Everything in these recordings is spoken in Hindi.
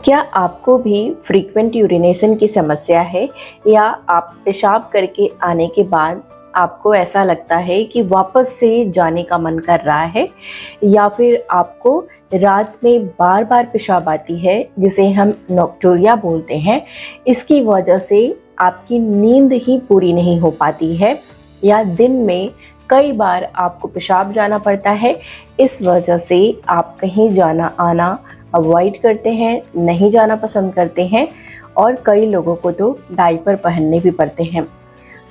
क्या आपको भी फ्रीक्वेंट यूरिनेशन की समस्या है या आप पेशाब करके आने के बाद आपको ऐसा लगता है कि वापस से जाने का मन कर रहा है, या फिर आपको रात में बार बार पेशाब आती है जिसे हम नॉक्टूरिया बोलते हैं। इसकी वजह से आपकी नींद ही पूरी नहीं हो पाती है, या दिन में कई बार आपको पेशाब जाना पड़ता है। इस वजह से आप कहीं जाना आना अवॉइड करते हैं, नहीं जाना पसंद करते हैं, और कई लोगों को तो डायपर पहनने भी पड़ते हैं।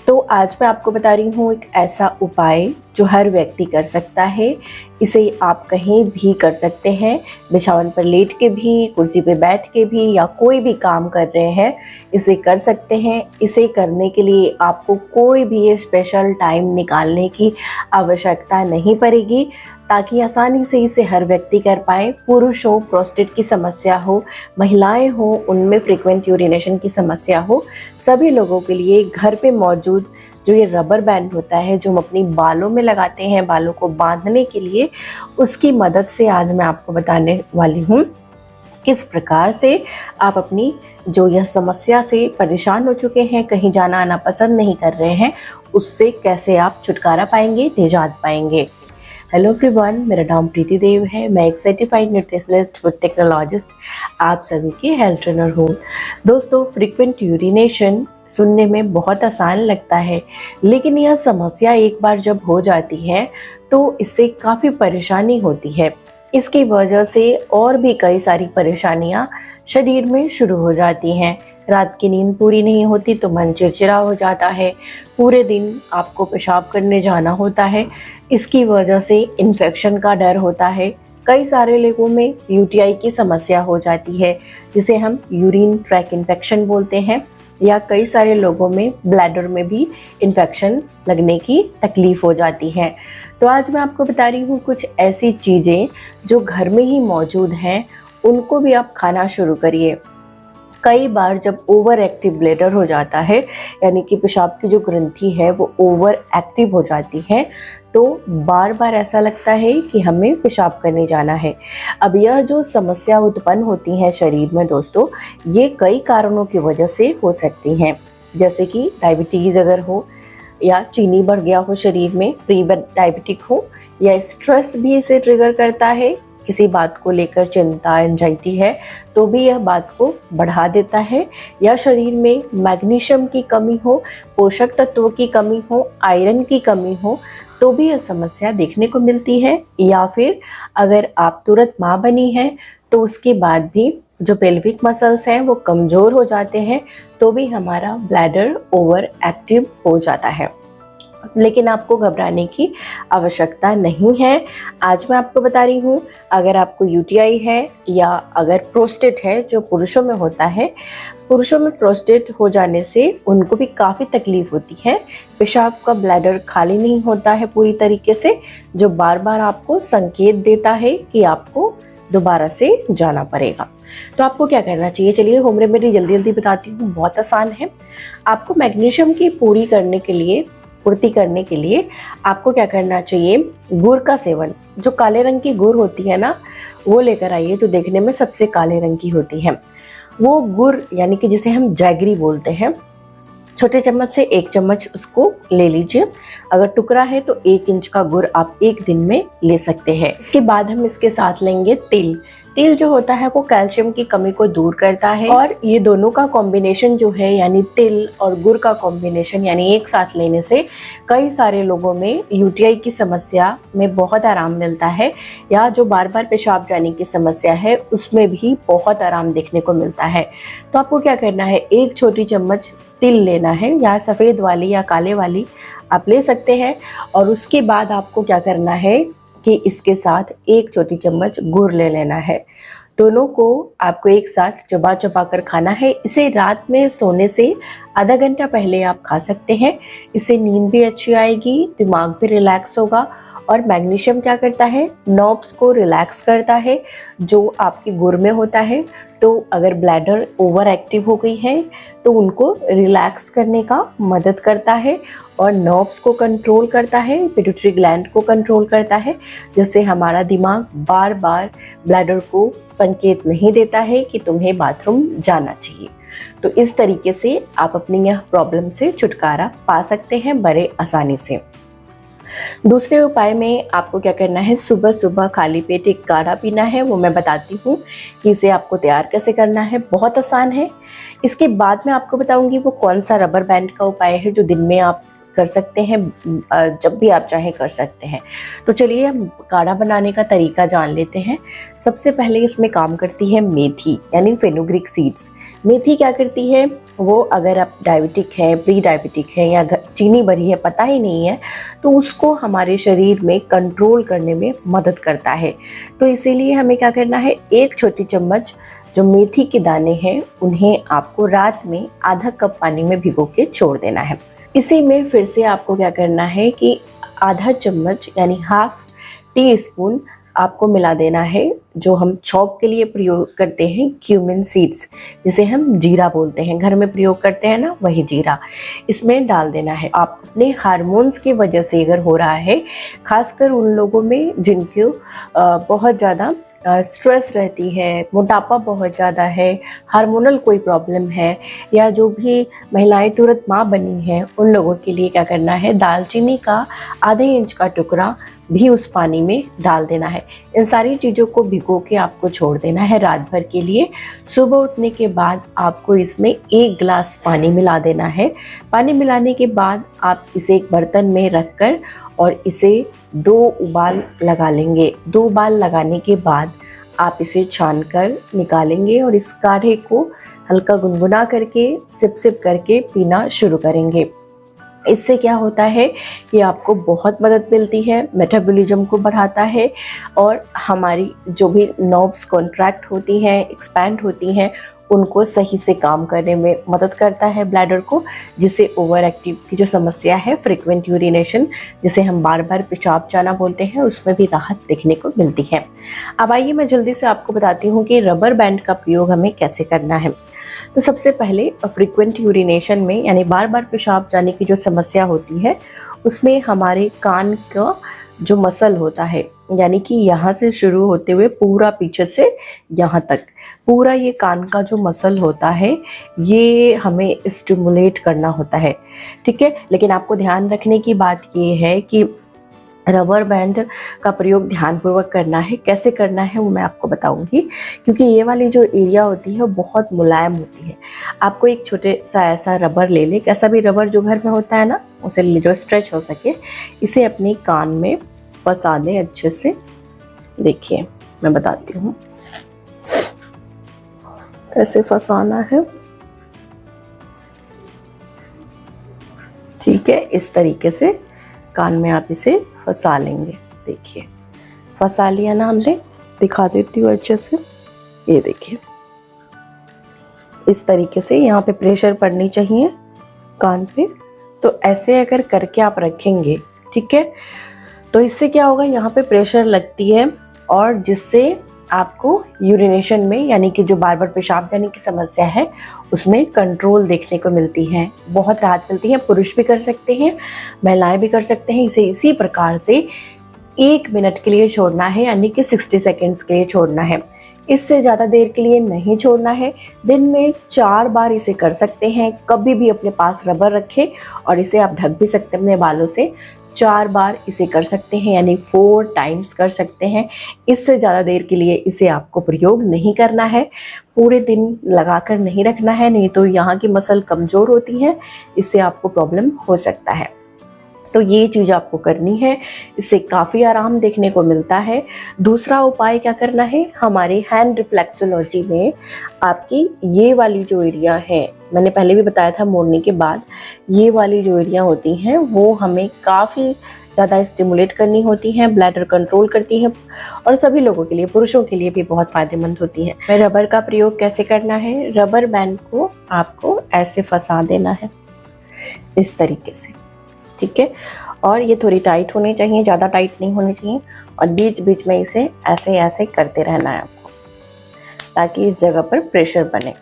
तो आज मैं आपको बता रही हूँ एक ऐसा उपाय जो हर व्यक्ति कर सकता है। इसे आप कहीं भी कर सकते हैं, बिछावन पर लेट के भी, कुर्सी पे बैठ के भी, या कोई भी काम कर रहे हैं इसे कर सकते हैं। इसे करने के लिए आपको कोई भी स्पेशल टाइम निकालने की आवश्यकता नहीं पड़ेगी, ताकि आसानी से इसे हर व्यक्ति कर पाए। पुरुष हो, प्रोस्टेट की समस्या हो, महिलाएं हो, उनमें फ्रीक्वेंट यूरिनेशन की समस्या हो, सभी लोगों के लिए घर पे मौजूद जो ये रबर बैंड होता है जो हम अपनी बालों में लगाते हैं बालों को बांधने के लिए, उसकी मदद से आज मैं आपको बताने वाली हूँ किस प्रकार से आप अपनी जो यह समस्या से परेशान हो चुके हैं, कहीं जाना आना पसंद नहीं कर रहे हैं, उससे कैसे आप छुटकारा पाएंगे, निजात पाएंगे। हेलो एवरीवन, मेरा नाम प्रीति देव है। मैं एक सर्टिफाइड न्यूट्रिशनिस्ट, फूड टेक्नोलॉजिस्ट, आप सभी की हेल्थ ट्रेनर हूँ। दोस्तों, फ्रीक्वेंट यूरिनेशन सुनने में बहुत आसान लगता है, लेकिन यह समस्या एक बार जब हो जाती है तो इससे काफ़ी परेशानी होती है। इसकी वजह से और भी कई सारी परेशानियाँ शरीर में शुरू हो जाती हैं। रात की नींद पूरी नहीं होती तो मन चिड़चिड़ा हो जाता है, पूरे दिन आपको पेशाब करने जाना होता है। इसकी वजह से इन्फेक्शन का डर होता है। कई सारे लोगों में यूटीआई की समस्या हो जाती है, जिसे हम यूरिन ट्रैक इन्फेक्शन बोलते हैं, या कई सारे लोगों में ब्लैडर में भी इन्फेक्शन लगने की तकलीफ़ हो जाती है। तो आज मैं आपको बता रही हूँ कुछ ऐसी चीज़ें जो घर में ही मौजूद हैं, उनको भी आप खाना शुरू करिए। कई बार जब ओवर एक्टिव ब्लैडर हो जाता है, यानी कि पेशाब की जो ग्रंथि है वो ओवर एक्टिव हो जाती है, तो बार बार ऐसा लगता है कि हमें पेशाब करने जाना है। अब यह जो समस्या उत्पन्न होती है शरीर में दोस्तों, ये कई कारणों की वजह से हो सकती हैं, जैसे कि डायबिटीज़ अगर हो, या चीनी बढ़ गया हो शरीर में, प्री डायबिटिक हो, या स्ट्रेस भी इसे ट्रिगर करता है। किसी बात को लेकर चिंता, एंजाइटी है तो भी यह बात को बढ़ा देता है, या शरीर में मैग्नीशियम की कमी हो, पोषक तत्वों की कमी हो, आयरन की कमी हो, तो भी यह समस्या देखने को मिलती है। या फिर अगर आप तुरंत माँ बनी हैं तो उसके बाद भी जो पेल्विक मसल्स हैं वो कमज़ोर हो जाते हैं, तो भी हमारा ब्लैडर ओवर एक्टिव हो जाता है। लेकिन आपको घबराने की आवश्यकता नहीं है। आज मैं आपको बता रही हूँ, अगर आपको यूटीआई है या अगर प्रोस्टेट है जो पुरुषों में होता है, पुरुषों में प्रोस्टेट हो जाने से उनको भी काफ़ी तकलीफ़ होती है। पेशाब का ब्लैडर खाली नहीं होता है पूरी तरीके से, जो बार बार आपको संकेत देता है कि आपको दोबारा से जाना पड़ेगा। तो आपको क्या करना चाहिए, चलिए होम रेमेडी जल्दी जल्दी बताती हूँ, बहुत आसान है। आपको मैग्नीशियम की पूर्ति करने के लिए आपको क्या करना चाहिए, गुड़ का सेवन, जो काले रंग की गुड़ होती है ना, वो लेकर आइए, जो देखने में सबसे काले रंग की होती है। वो गुड़ यानी कि जिसे हम जैगरी बोलते हैं, छोटे चम्मच से 1 चम्मच उसको ले लीजिए। अगर टुकड़ा है तो 1 इंच का गुड़ आप एक दिन में ले सकते हैं। इसके बाद हम इसके साथ लेंगे तिल। तिल जो होता है वो कैल्शियम की कमी को दूर करता है, और ये दोनों का कॉम्बिनेशन जो है, यानी तिल और गुड़ का कॉम्बिनेशन, यानी एक साथ लेने से कई सारे लोगों में यूटीआई की समस्या में बहुत आराम मिलता है, या जो बार बार पेशाब जाने की समस्या है उसमें भी बहुत आराम देखने को मिलता है। तो आपको क्या करना है, 1 छोटी चम्मच तिल लेना है, या सफ़ेद वाली या काले वाली आप ले सकते हैं। और उसके बाद आपको क्या करना है कि इसके साथ 1 छोटी चम्मच गुड़ ले लेना है। दोनों को आपको एक साथ चबा चबा कर खाना है। इसे रात में सोने से आधा घंटा पहले आप खा सकते हैं। इससे नींद भी अच्छी आएगी, दिमाग भी रिलैक्स होगा। और मैग्नीशियम क्या करता है, नर्व्स को रिलैक्स करता है, जो आपके गुड़ में होता है। तो अगर ब्लैडर ओवर एक्टिव हो गई है तो उनको रिलैक्स करने का मदद करता है और नर्व्स को कंट्रोल करता है, पिट्यूटरी ग्लैंड को कंट्रोल करता है, जिससे हमारा दिमाग बार बार ब्लैडर को संकेत नहीं देता है कि तुम्हें बाथरूम जाना चाहिए। तो इस तरीके से आप अपनी यह प्रॉब्लम से छुटकारा पा सकते हैं बड़े आसानी से। दूसरे उपाय में आपको क्या करना है, सुबह सुबह खाली पेट एक काढ़ा पीना है। वो मैं बताती हूँ कि इसे आपको तैयार कैसे करना है, बहुत आसान है। इसके बाद मैं आपको बताऊंगी वो कौन सा रबर बैंड का उपाय है जो दिन में आप कर सकते हैं, जब भी आप चाहें कर सकते हैं। तो चलिए हम काढ़ा बनाने का तरीका जान लेते हैं। सबसे पहले इसमें काम करती है मेथी यानी फेनुग्रीक सीड्स। मेथी क्या करती है, वो अगर आप डायबिटिक हैं, प्री डायबिटिक हैं या चीनी भरी है, पता ही नहीं है, तो उसको हमारे शरीर में कंट्रोल करने में मदद करता है। तो इसीलिए हमें क्या करना है, एक छोटी चम्मच जो मेथी के दाने हैं उन्हें आपको रात में आधा कप पानी में भिगो के छोड़ देना है। इसी में फिर से आपको क्या करना है कि आधा चम्मच यानी हाफ टी स्पून आपको मिला देना है जो हम छौंक के लिए प्रयोग करते हैं, क्यूमिन सीड्स, जिसे हम जीरा बोलते हैं, घर में प्रयोग करते हैं ना, वही जीरा इसमें डाल देना है। आप अपने हार्मोन्स की वजह से अगर हो रहा है, खासकर उन लोगों में जिनको बहुत ज़्यादा स्ट्रेस रहती है, मोटापा बहुत ज़्यादा है, हार्मोनल कोई प्रॉब्लम है, या जो भी महिलाएं तुरंत माँ बनी हैं, उन लोगों के लिए क्या करना है, दालचीनी का आधे इंच का टुकड़ा भी उस पानी में डाल देना है। इन सारी चीज़ों को भिगो के आपको छोड़ देना है रात भर के लिए। सुबह उठने के बाद आपको इसमें 1 गिलास पानी मिला देना है। पानी मिलाने के बाद आप इसे एक बर्तन में रखकर और इसे 2 उबाल लगा लेंगे। 2 उबाल लगाने के बाद आप इसे छानकर निकालेंगे और इस काढ़े को हल्का गुनगुना करके सिप सिप करके पीना शुरू करेंगे। इससे क्या होता है कि आपको बहुत मदद मिलती है, मेटाबॉलिज्म को बढ़ाता है और हमारी जो भी नर्व्स कॉन्ट्रैक्ट होती हैं, एक्सपैंड होती हैं, उनको सही से काम करने में मदद करता है ब्लैडर को, जिससे ओवर एक्टिव की जो समस्या है, फ्रीक्वेंट यूरिनेशन, जिसे हम बार बार पेशाब जाना बोलते हैं, उसमें भी राहत देखने को मिलती है। अब आइए मैं जल्दी से आपको बताती हूँ कि रबर बैंड का प्रयोग हमें कैसे करना है। तो सबसे पहले फ्रीक्वेंट यूरिनेशन में यानी बार बार पेशाब जाने की जो समस्या होती है, उसमें हमारे कान का जो मसल होता है, यानी कि यहाँ से शुरू होते हुए पूरा पीछे से यहाँ तक पूरा ये कान का जो मसल होता है, ये हमें स्टिमुलेट करना होता है, ठीक है। लेकिन आपको ध्यान रखने की बात ये है कि रबर बैंड का प्रयोग ध्यानपूर्वक करना है। कैसे करना है वो मैं आपको बताऊंगी, क्योंकि ये वाली जो एरिया होती है बहुत मुलायम होती है। आपको एक छोटे सा ऐसा रबर ले ले, कैसा भी रबर जो घर में होता है ना, उसे ले, जो स्ट्रेच हो सके। इसे अपने कान में फंसा दें अच्छे से। देखिए मैं बताती हूँ कैसे फंसाना है, ठीक है। इस तरीके से कान में आप इसे फंसा लेंगे। देखिए फंसा लिया ना हमने, दिखा देती हूँ अच्छे से। ये देखिए इस तरीके से यहाँ पे प्रेशर पड़नी चाहिए कान पे। तो ऐसे अगर करके आप रखेंगे, ठीक है, तो इससे क्या होगा, यहाँ पे प्रेशर लगती है और जिससे आपको यूरिनेशन में यानी कि जो बार बार पेशाब जाने की समस्या है उसमें कंट्रोल देखने को मिलती है, बहुत राहत मिलती है। पुरुष भी कर सकते हैं, महिलाएं भी कर सकते हैं। इसे इसी प्रकार से 1 मिनट के लिए छोड़ना है, यानी कि 60 सेकेंड्स के लिए छोड़ना है। इससे ज़्यादा देर के लिए नहीं छोड़ना है। दिन में 4 बार इसे कर सकते हैं। कभी भी अपने पास रबर रखें और इसे आप ढक भी सकते हैं अपने बालों से। 4 बार इसे कर सकते हैं, यानी 4 टाइम्स कर सकते हैं। इससे ज़्यादा देर के लिए इसे आपको प्रयोग नहीं करना है। पूरे दिन लगाकर नहीं रखना है, नहीं तो यहाँ की मसल कमज़ोर होती है, इससे आपको प्रॉब्लम हो सकता है। तो ये चीज़ आपको करनी है, इससे काफ़ी आराम देखने को मिलता है। दूसरा उपाय क्या करना है, हमारे हैंड रिफ्लेक्सोलॉजी में आपकी ये वाली जो एरिया है, मैंने पहले भी बताया था मोड़ने के बाद, ये वाली जो एरिया होती हैं वो हमें काफ़ी ज़्यादा स्टिमुलेट करनी होती हैं, ब्लैडर कंट्रोल करती हैं और सभी लोगों के लिए, पुरुषों के लिए भी बहुत फ़ायदेमंद होती है। रबर का प्रयोग कैसे करना है, रबर बैंड को आपको ऐसे फंसा देना है इस तरीके से, ठीक है। और ये थोड़ी टाइट होनी चाहिए, ज़्यादा टाइट नहीं होनी चाहिए। और बीच बीच में इसे ऐसे ऐसे करते रहना है आपको। ताकि इस जगह पर प्रेशर बने।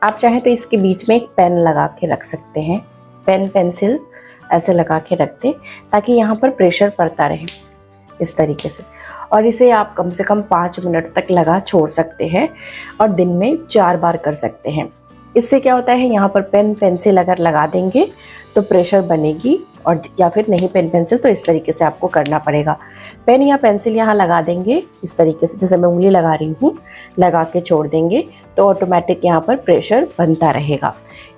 आप चाहें तो इसके बीच में एक पेन लगा के रख सकते हैं, पेन पेंसिल ऐसे लगा के रख दें ताकि यहाँ पर प्रेशर पड़ता रहे इस तरीके से। और इसे आप कम से कम 5 मिनट तक लगा छोड़ सकते हैं और दिन में 4 बार कर सकते हैं। इससे क्या होता है, यहाँ पर पेन पेंसिल अगर लगा देंगे तो प्रेशर बनेगी, और या फिर नहीं पेन पेंसिल तो इस तरीके से आपको करना पड़ेगा। पेन या पेंसिल यहाँ लगा देंगे इस तरीके से, जैसे मैं उंगली लगा रही हूँ, लगा के छोड़ देंगे तो ऑटोमेटिक यहाँ पर प्रेशर बनता रहेगा।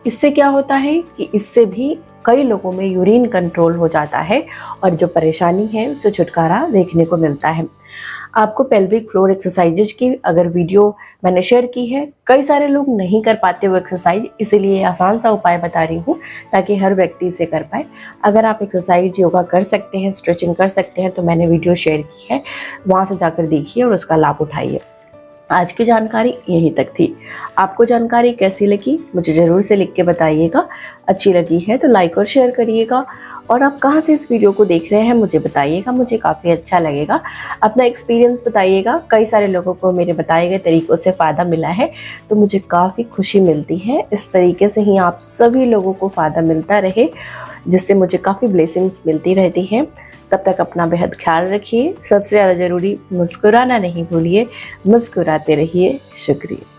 इससे क्या होता है कि इससे भी कई लोगों में यूरिन कंट्रोल हो जाता है और जो परेशानी है उससे छुटकारा देखने को मिलता है। आपको पेल्विक फ्लोर एक्सरसाइजेज की अगर वीडियो मैंने शेयर की है, कई सारे लोग नहीं कर पाते वो एक्सरसाइज, इसीलिए आसान सा उपाय बता रही हूँ ताकि हर व्यक्ति इसे कर पाए। अगर आप एक्सरसाइज योगा कर सकते हैं, स्ट्रेचिंग कर सकते हैं तो मैंने वीडियो शेयर की है, वहाँ से जाकर देखिए और उसका लाभ उठाइए। आज की जानकारी यहीं तक थी। आपको जानकारी कैसी लगी मुझे ज़रूर से लिख के बताइएगा। अच्छी लगी है तो लाइक और शेयर करिएगा, और आप कहाँ से इस वीडियो को देख रहे हैं मुझे बताइएगा, मुझे काफ़ी अच्छा लगेगा। अपना एक्सपीरियंस बताइएगा। कई सारे लोगों को मेरे बताए गए तरीक़ों से फ़ायदा मिला है तो मुझे काफ़ी खुशी मिलती है। इस तरीके से ही आप सभी लोगों को फ़ायदा मिलता रहे, जिससे मुझे काफ़ी ब्लेसिंग्स मिलती रहती हैं। तब तक अपना बेहद ख्याल रखिए। सबसे ज़्यादा ज़रूरी मुस्कुराना नहीं भूलिए, मुस्कुराते रहिए। शुक्रिया।